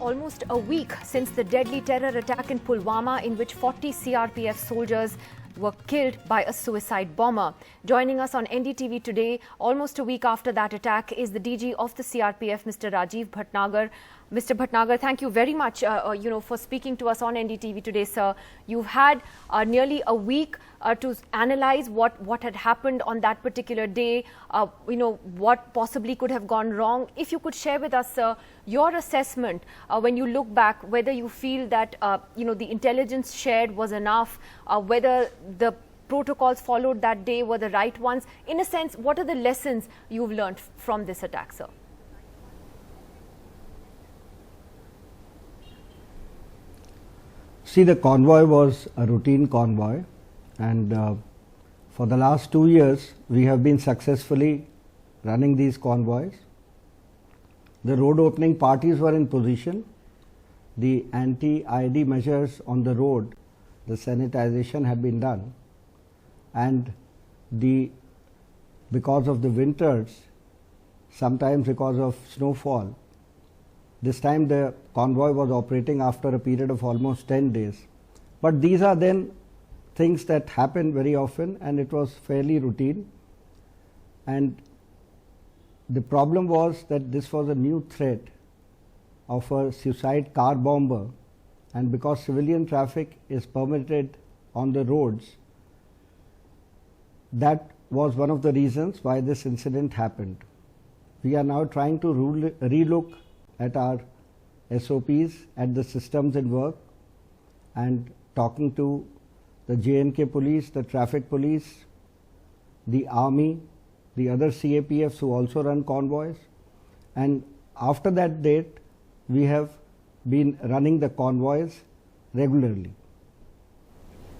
almost a week since the deadly terror attack in Pulwama, in which 40 CRPF soldiers were killed by a suicide bomber. Joining us on NDTV today, almost a week after that attack, is the DG of the CRPF, Mr. Rajiv Bhatnagar. Mr. Bhatnagar, thank you very much, for speaking to us on NDTV today, sir. You've had nearly a week to analyze what had happened on that particular day, what possibly could have gone wrong. If you could share with us, sir, your assessment when you look back, whether you feel that, the intelligence shared was enough, whether the protocols followed that day were the right ones. In a sense, what are the lessons you've learned from this attack, sir? See, the convoy was a routine convoy, and for the last 2 years, we have been successfully running these convoys. The road opening parties were in position. The anti-IED measures on the road, the sanitization had been done, and because of the winters, sometimes because of snowfall, this time the convoy was operating after a period of almost 10 days. But these are then things that happen very often, and it was fairly routine. And the problem was that this was a new threat of a suicide car bomber, and because civilian traffic is permitted on the roads, that was one of the reasons why this incident happened. We are now trying to relook at our SOPs, at the systems in work, and talking to the J&K police, the traffic police, the army, the other CRPFs who also run convoys. And after that date, we have been running the convoys regularly.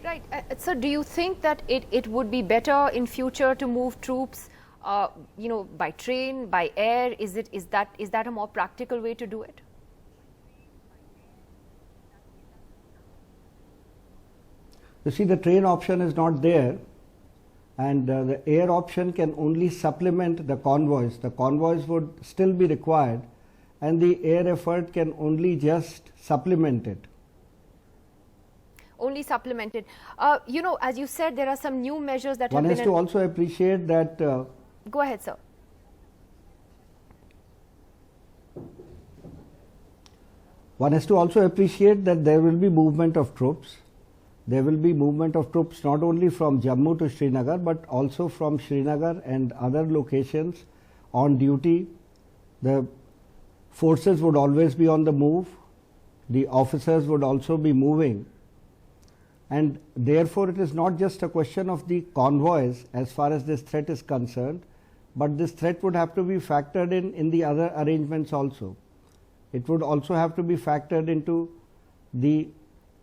Right. So do you think that it would be better in future to move troops by train, by air? Is that a more practical way to do it? You see, the train option is not there, and the air option can only supplement the convoys. The convoys would still be required, and the air effort can only just supplement it. Only supplemented. As you said, there are some new measures that one has to also appreciate that. Go ahead, sir. One has to also appreciate that there will be movement of troops. There will be movement of troops not only from Jammu to Srinagar, but also from Srinagar and other locations on duty. The forces would always be on the move. The officers would also be moving. And therefore, it is not just a question of the convoys as far as this threat is concerned, but this threat would have to be factored in the other arrangements also. It would also have to be factored into the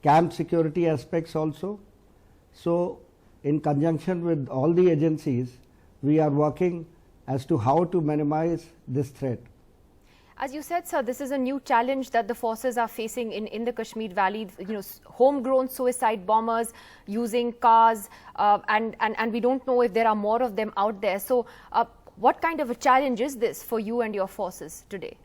camp security aspects also. So, in conjunction with all the agencies, we are working as to how to minimize this threat. As you said, sir, this is a new challenge that the forces are facing in the Kashmir Valley. Homegrown suicide bombers using cars, and we don't know if there are more of them out there. So, what kind of a challenge is this for you and your forces today?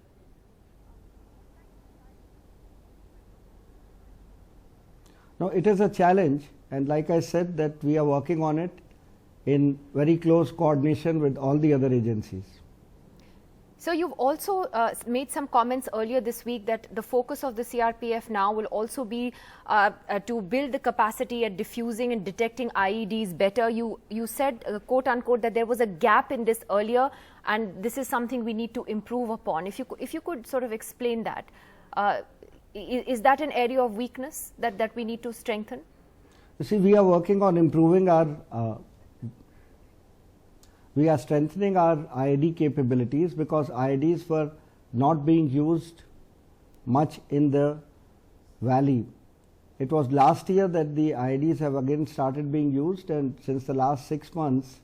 No, it is a challenge, and like I said, that we are working on it in very close coordination with all the other agencies. So you've also made some comments earlier this week that the focus of the CRPF now will also be to build the capacity at diffusing and detecting IEDs better. You said, quote unquote, that there was a gap in this earlier, and this is something we need to improve upon. If you could sort of explain that. Is that an area of weakness that we need to strengthen? You see, we are working on improving we are strengthening our IED capabilities, because IEDs were not being used much in the valley. It was last year that the IEDs have again started being used, and since the last 6 months,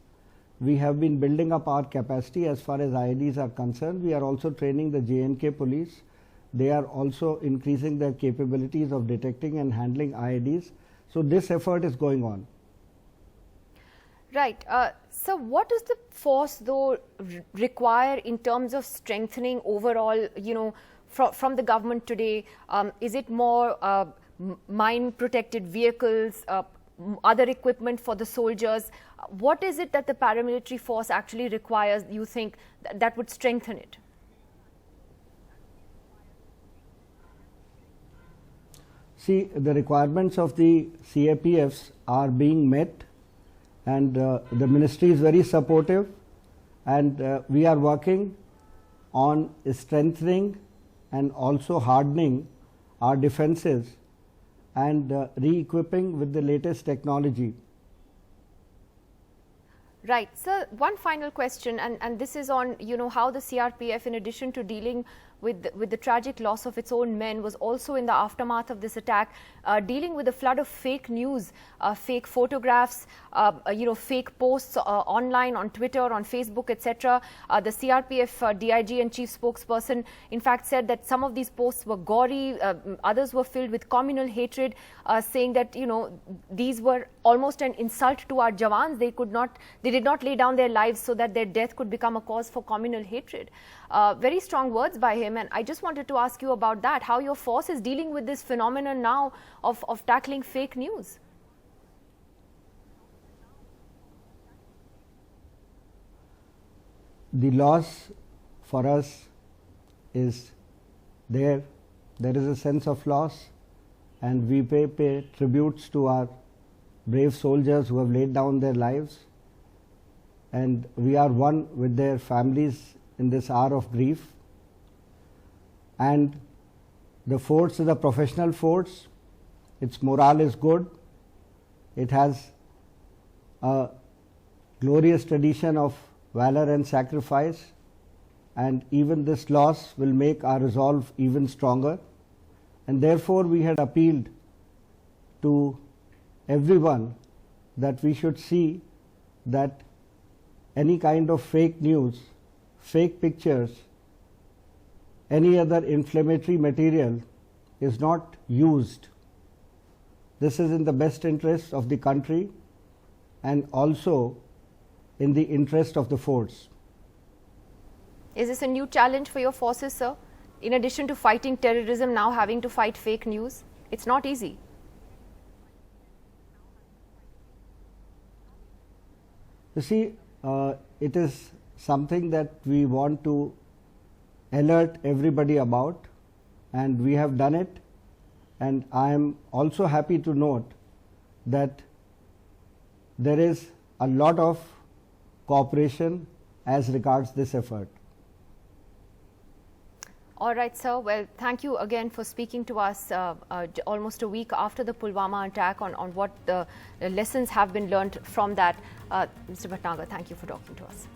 we have been building up our capacity as far as IEDs are concerned. We are also training the J&K police. They are also increasing their capabilities of detecting and handling IEDs. So this effort is going on. Right. So what does the force though require in terms of strengthening overall, from the government today? Is it more mine-protected vehicles, other equipment for the soldiers? What is it that the paramilitary force actually requires, you think, that would strengthen it? See, the requirements of the CRPFs are being met, and the ministry is very supportive, and we are working on strengthening and also hardening our defenses and re-equipping with the latest technology. Right. Sir, one final question, and this is on, how the CRPF, in addition to dealing with the tragic loss of its own men, was also in the aftermath of this attack dealing with a flood of fake news, fake photographs, fake posts online, on Twitter, on Facebook, etc. The CRPF DIG and chief spokesperson in fact said that some of these posts were gory, others were filled with communal hatred, saying that these were almost an insult to our Jawans. They did not lay down their lives so that their death could become a cause for communal hatred. Very strong words by him, and I just wanted to ask you about that, how your force is dealing with this phenomenon now of tackling fake news. The loss for us is there. There is a sense of loss, and we pay tributes to our brave soldiers who have laid down their lives, and we are one with their families in this hour of grief. And the force is a professional force. Its morale is good. It has a glorious tradition of valor and sacrifice, and even this loss will make our resolve even stronger. And therefore we had appealed to everyone that we should see that any kind of fake news, fake pictures, any other inflammatory material is not used. This is in the best interest of the country and also in the interest of the force. Is this a new challenge for your forces, sir? In addition to fighting terrorism, now having to fight fake news? It's not easy. You see, it is something that we want to alert everybody about, and we have done it. And I am also happy to note that there is a lot of cooperation as regards this effort. All right, sir. Well, thank you again for speaking to us almost a week after the Pulwama attack on what the lessons have been learned from that. Mr. Bhatnagar, thank you for talking to us.